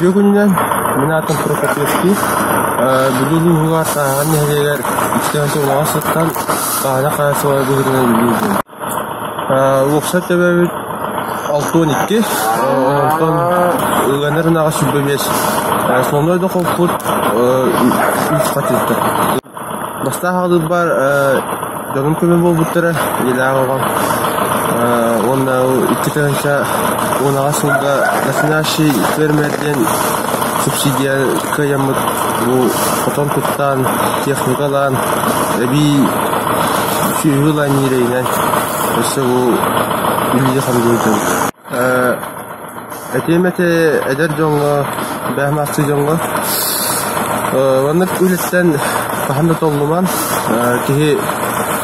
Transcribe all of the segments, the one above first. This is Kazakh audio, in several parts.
Сегодня Минатан Прокопьевский бүгүн угар саган негер истенте уласыттан баана кайсылай бүгүнүн билдим. Окшат себеби 6-12 онтон ыганыр нага сүббемес. Основной доход пут 3 катылды. Баста хагы бар жаным көмөн болбуттара илаган. Онда иттекенча онага сылга национальный фермерден субсидия каямыт бу потом туттан техникалан би фирулан нирейнен ошо бу билди хамдыйдын. Этемете эдер жонго бахмакчы жонго ванны үлеттен каханда толлуман кихи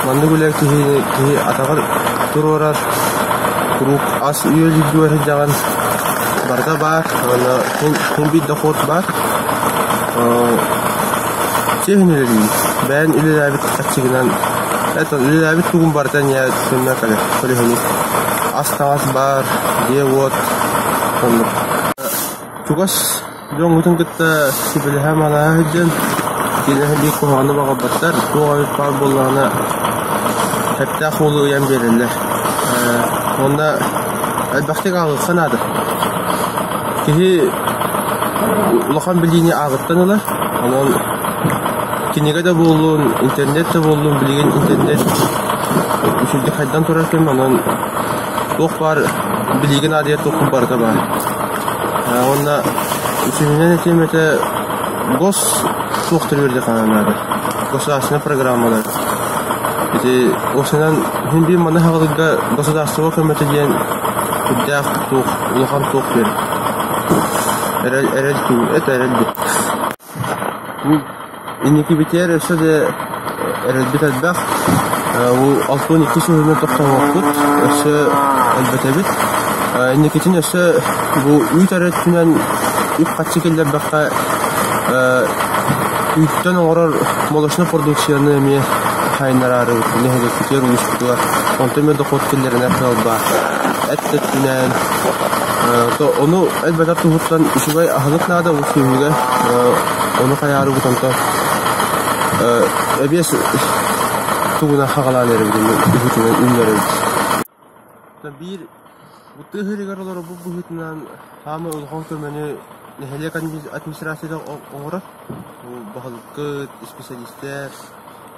ванны гулек кихи атагар турурар турук ас үйөлү дуары жаган барда бар, ана бит доход бар. Технилери бен илебит ачыгынан это илебит тугун бардан я түнө кале. Колехни астагас бар, де вот. Тугас жоңгутун кытта сибилхам ала хиден кине би коханы бага баттар, тугай пар болгана хәтта холу ям берелер. Онда албахтык агылсан ады. Кихи улахан билини агыттанылар. Анан кинеге да болун, интернетте болун, билген интернет. Үшүнчү хайдан тураркен, анан ток бар, билген адия токун бар да бар. Онда üçüncüden etmete гос токтор берди кананады. Государственная программалар. Эти осынан хинди мана хагылга государство көмөтө ден кудак ток, улахан ток бер. Это эрелди. Инеки битер шеде эрелбит албах. У 6-2 сүйүнө токтон вакыт, ошо албетебит. Инекитин ошо бу үй таратынан үп катчыкелдер бакка үйттөн орор молочной продукцияны эме хайнарары нехеге кетер уйспутуар. Онтеме доход келлерine калба. Эттетинен то ону элбетер тугуттан ушугай ахылык нада усуйга ону каяры бутанта эбес тугуна хагалан эребидин үгүтүнөн үнлөрү. Бир утыгырыгар олор бу бүгүтүнөн хамы улгон көмөнү нехелек администрацияда оңора бахалыкы специалисттер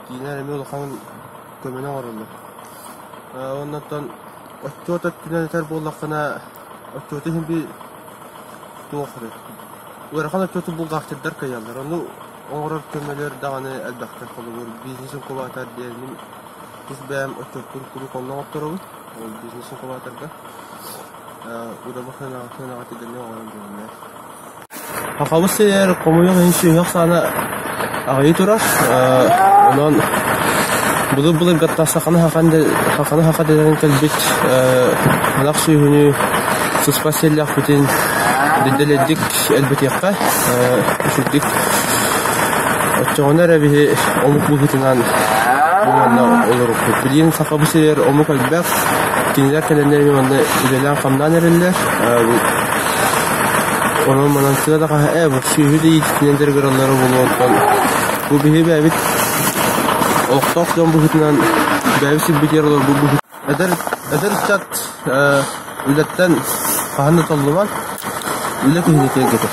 кинер эме улгон көмөнү оңорлу. Оннан отчет түнөнтер боллакына отчеты химби тоохры. Урахан отчеты бул гактырдар каялар. Ону оңорор көмөлөр даганы албакта колур. Бизнесин кубатар дернин туз бэм отчеттун куру коллон оттору. Ол бизнесин кубатарда. Уда бахана тедене оңорор. Хакабысыр комуйга инши яксана агай турар. Онон Булы гатта саканы хакаден келбит лакшы хүнү суспаселлах бүтүн диделедик элбетекка шүдик очонер би омук бүтүнан булана олор билин сакабысыр омук албак киндер келендер менде илелен камдан эрелер онун манан сыда бу шүйүдү киндер гырлары болот бу бихи бит Оқтоқ жон бұғытынан бәвісі бекерлер бұл бұғыт. Әдір чат үлеттен қағанды толдыман үлі күйінеке кетір.